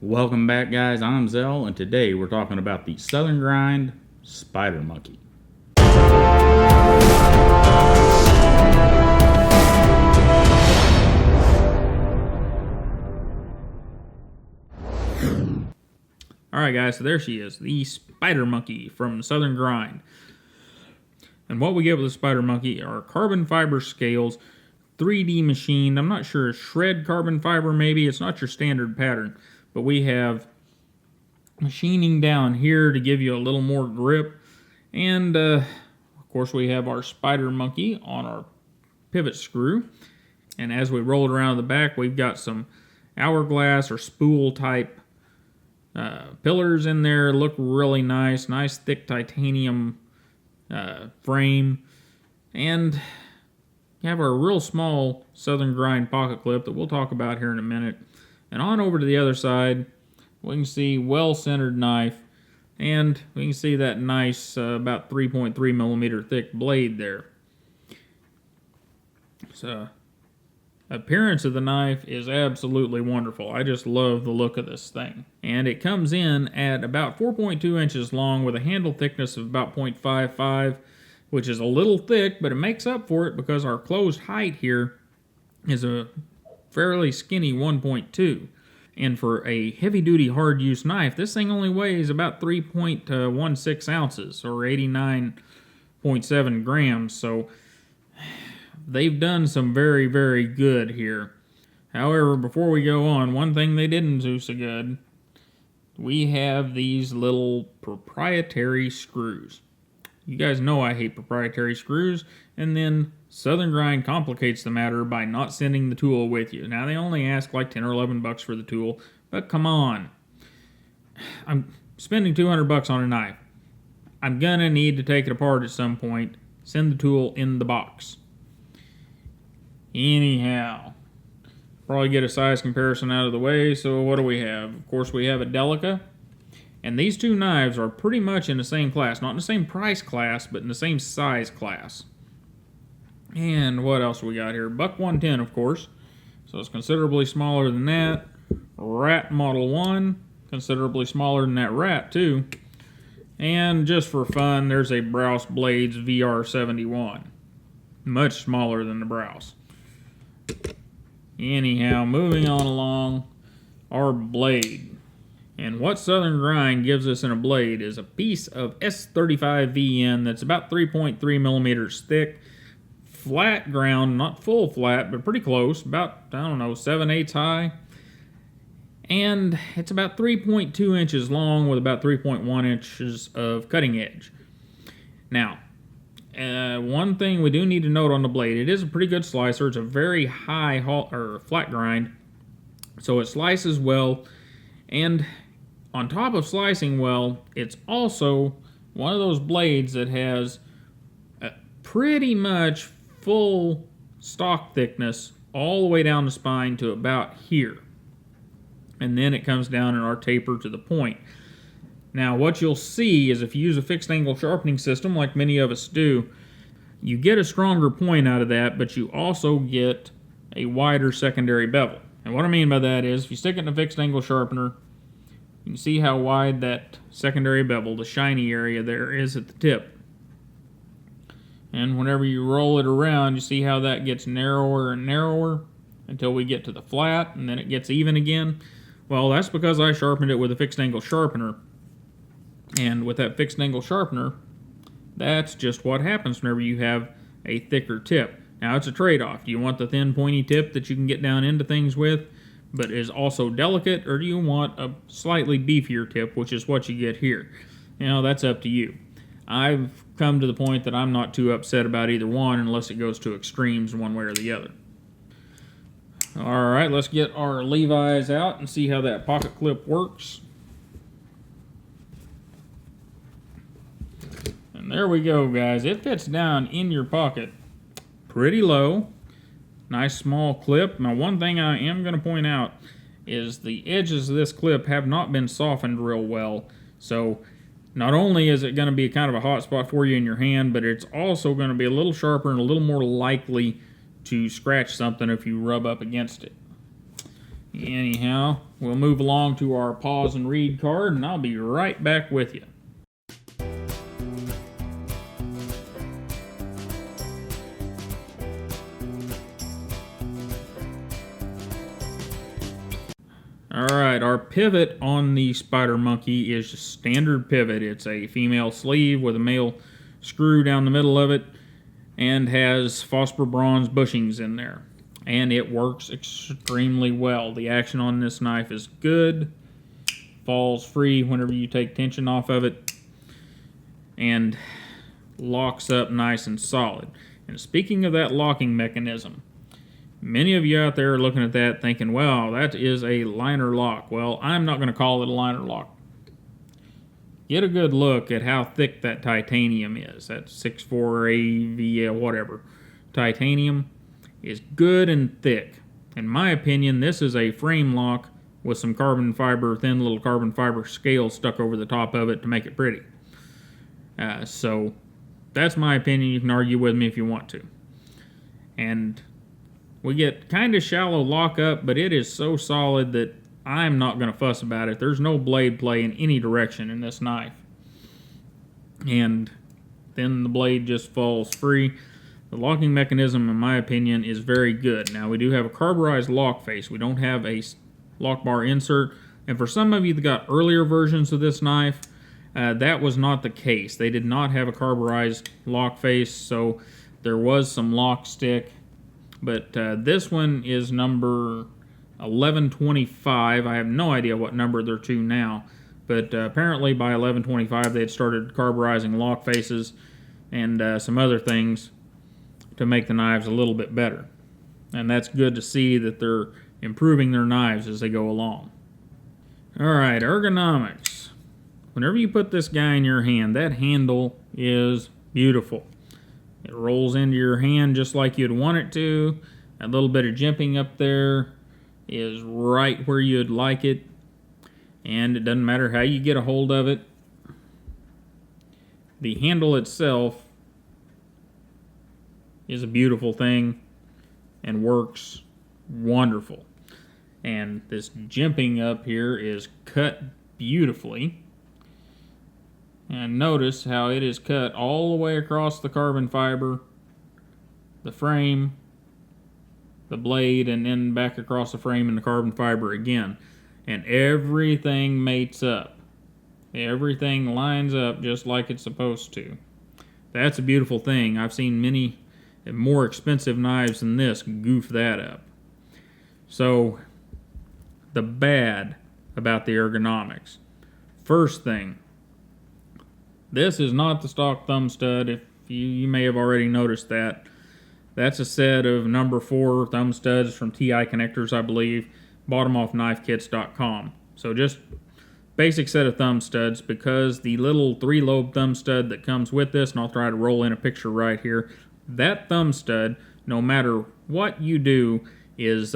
Welcome back, guys. I'm Zell, and today we're talking about the Southern Grind Spider Monkey. Alright guys, so there she is, the Spider Monkey from Southern Grind. And what we get with the Spider Monkey are carbon fiber scales, 3D machined. I'm not sure, shred carbon fiber maybe. It's not your standard pattern. But we have machining down here to give you a little more grip. And of course we have our Spider Monkey on our pivot screw. And as we roll it around the back, we've got some hourglass or spool type pillars in there. Look really nice. Nice thick titanium frame. And you have our real small Southern Grind pocket clip that we'll talk about here in a minute. And on over to the other side, we can see well-centered knife, and we can see that nice about 3.3 millimeter thick blade there. So, appearance of the knife is absolutely wonderful. I just love the look of this thing. And it comes in at about 4.2 inches long with a handle thickness of about 0.55, which is a little thick, but it makes up for it because our closed height here is a fairly skinny 1.2. And for a heavy-duty hard-use knife, this thing only weighs about 3.16 ounces, or 89.7 grams. So they've done some very, very good here. However, before we go on, one thing they didn't do so good, we have these little proprietary screws. You guys know I hate proprietary screws, and then Southern Grind complicates the matter by not sending the tool with you. Now, they only ask like 10 or 11 bucks for the tool, but come on. I'm spending 200 bucks on a knife. I'm gonna need to take it apart at some point. Send the tool in the box. Anyhow, probably get a size comparison out of the way. So what do we have? Of course, we have a Delica. And these two knives are pretty much in the same class. Not in the same price class, but in the same size class. And what else we got here? Buck 110, of course. So it's considerably smaller than that. Rat Model 1. Considerably smaller than that Rat, too. And just for fun, there's a Browse Blades VR71. Much smaller than the Browse. Anyhow, moving on along. Our blade. And what Southern Grind gives us in a blade is a piece of S35VN that's about 3.3 millimeters thick, flat ground, not full flat, but pretty close, about, I don't know, 7/8 high. And it's about 3.2 inches long with about 3.1 inches of cutting edge. Now, one thing we do need to note on the blade, it is a pretty good slicer. It's a very high flat grind, so it slices well. And on top of slicing well, it's also one of those blades that has pretty much full stock thickness all the way down the spine to about here. And then it comes down in our taper to the point. Now, what you'll see is if you use a fixed angle sharpening system like many of us do, you get a stronger point out of that, but you also get a wider secondary bevel. And what I mean by that is if you stick it in a fixed angle sharpener, you can see how wide that secondary bevel, the shiny area there, is at the tip. And whenever you roll it around, you see how that gets narrower and narrower until we get to the flat, and then it gets even again. Well, that's because I sharpened it with a fixed angle sharpener. And with that fixed angle sharpener, that's just what happens whenever you have a thicker tip. Now, it's a trade-off. Do you want the thin, pointy tip that you can get down into things with, but is also delicate, or do you want a slightly beefier tip, which is what you get here? You know, that's up to you. I've come to the point that I'm not too upset about either one unless it goes to extremes one way or the other. Alright, let's get our Levi's out and see how that pocket clip works. And there we go, guys. It fits down in your pocket pretty low. Nice small clip. Now, one thing I am going to point out is the edges of this clip have not been softened real well. So not only is it going to be kind of a hot spot for you in your hand, but it's also going to be a little sharper and a little more likely to scratch something if you rub up against it. Anyhow, we'll move along to our pause and read card, and I'll be right back with you. Alright, our pivot on the Spider Monkey is just standard pivot. It's a female sleeve with a male screw down the middle of it and has phosphor bronze bushings in there. And it works extremely well. The action on this knife is good, falls free whenever you take tension off of it, and locks up nice and solid. And speaking of that locking mechanism, many of you out there are looking at that thinking, well, that is a liner lock. Well, I'm not going to call it a liner lock. Get a good look at how thick that titanium is. That 6.4 AVL, whatever. Titanium is good and thick. In my opinion, this is a frame lock with some carbon fiber, thin little carbon fiber scale stuck over the top of it to make it pretty. So that's my opinion. You can argue with me if you want to. And we get kind of shallow lockup, but it is so solid that I'm not going to fuss about it. There's no blade play in any direction in this knife. And then the blade just falls free. The locking mechanism, in my opinion, is very good. Now, we do have a carburized lock face. We don't have a lock bar insert. And for some of you that got earlier versions of this knife, that was not the case. They did not have a carburized lock face, so there was some lock stick. But this one is number 1125. I have no idea what number they're to now. But apparently by 1125 they had started carburizing lock faces and some other things to make the knives a little bit better. And that's good to see that they're improving their knives as they go along. Alright, ergonomics. Whenever you put this guy in your hand, that handle is beautiful. It rolls into your hand just like you'd want it to. A little bit of jimping up there is right where you'd like it. And it doesn't matter how you get a hold of it. The handle itself is a beautiful thing and works wonderful. And this jimping up here is cut beautifully. And notice how it is cut all the way across the carbon fiber, the frame, the blade, and then back across the frame and the carbon fiber again. And everything mates up. Everything lines up just like it's supposed to. That's a beautiful thing. I've seen many more expensive knives than this goof that up. So, the bad about the ergonomics. First thing, this is not the stock thumb stud. If you may have already noticed that. That's a set of number 4 thumb studs from TI Connectors, I believe. Bought them off knifekits.com. So just basic set of thumb studs, because the little 3-lobe thumb stud that comes with this, and I'll try to roll in a picture right here, that thumb stud, no matter what you do, is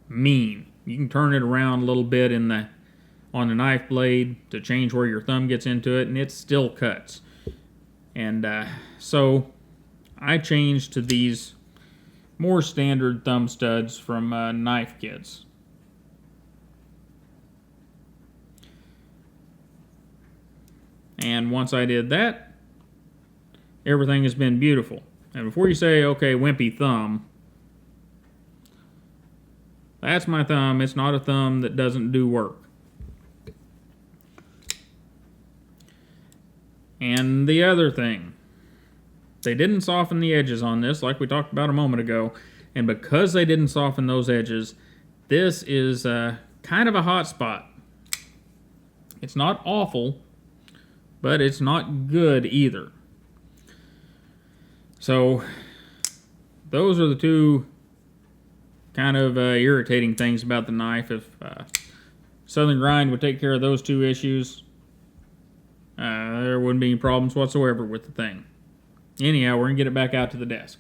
mean. You can turn it around a little bit on the knife blade to change where your thumb gets into it, and it still cuts. And so I changed to these more standard thumb studs from Knife Kits. And once I did that, everything has been beautiful. And before you say, okay, wimpy thumb, that's my thumb. It's not a thumb that doesn't do work. And the other thing, they didn't soften the edges on this like we talked about a moment ago. And because they didn't soften those edges, this is kind of a hot spot. It's not awful, but it's not good either. So those are the two kind of irritating things about the knife. If Southern Grind would take care of those two issues, there wouldn't be any problems whatsoever with the thing. Anyhow, we're going to get it back out to the desk.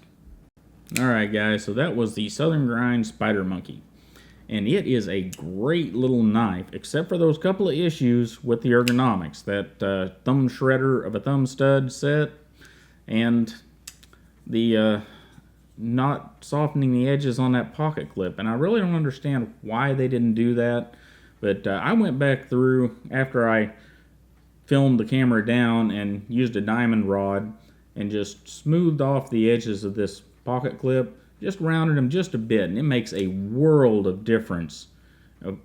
Alright guys, so that was the Southern Grind Spider Monkey. And it is a great little knife, except for those couple of issues with the ergonomics. That thumb shredder of a thumb stud set, and the not softening the edges on that pocket clip. And I really don't understand why they didn't do that. But I went back through after I filmed the camera down and used a diamond rod and just smoothed off the edges of this pocket clip, just rounded them just a bit, and it makes a world of difference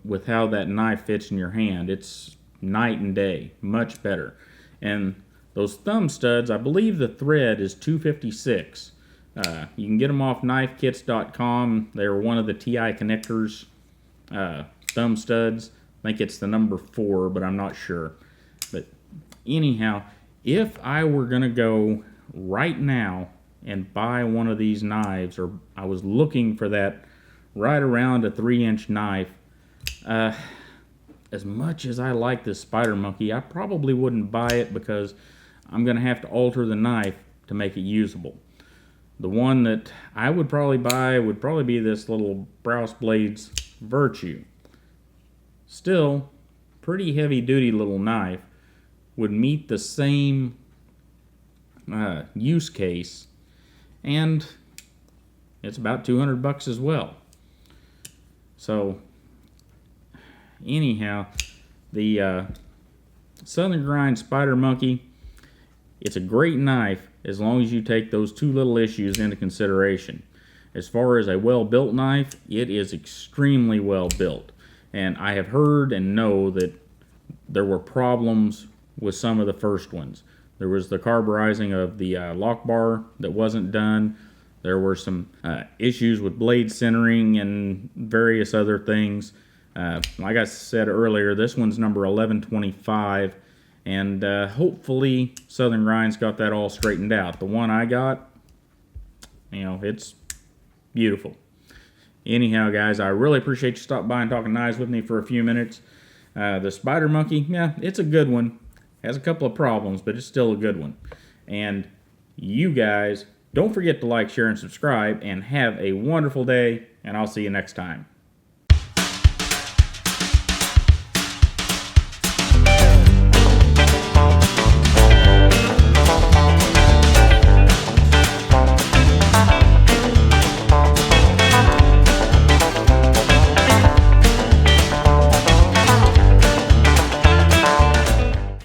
with how that knife fits in your hand. It's night and day, much better. And those thumb studs, I believe the thread is 256. You can get them off knifekits.com. They're one of the TI connectors thumb studs. I think it's the number 4, but I'm not sure. But anyhow, if I were going to go right now and buy one of these knives, or I was looking for that right around a 3-inch knife, as much as I like this Spider Monkey, I probably wouldn't buy it because I'm going to have to alter the knife to make it usable. The one that I would probably buy would probably be this little Browse Blades Virtue. Still, pretty heavy duty little knife, would meet the same use case, and it's about $200 as well. So anyhow, the Southern Grind Spider Monkey, it's a great knife as long as you take those 2 little issues into consideration. As far as a well-built knife, it is extremely well built. And I have heard and know that there were problems with some of the first ones. There was the carburizing of the lock bar that wasn't done. There were some issues with blade centering and various other things. Like I said earlier, this one's number 1125, and hopefully Southern Grind's got that all straightened out. The one I got, it's beautiful. Anyhow, guys, I really appreciate you stopping by and talking knives with me for a few minutes. The Spider Monkey, yeah, it's a good one. Has a couple of problems, but it's still a good one. And you guys, don't forget to like, share, and subscribe, and have a wonderful day, and I'll see you next time.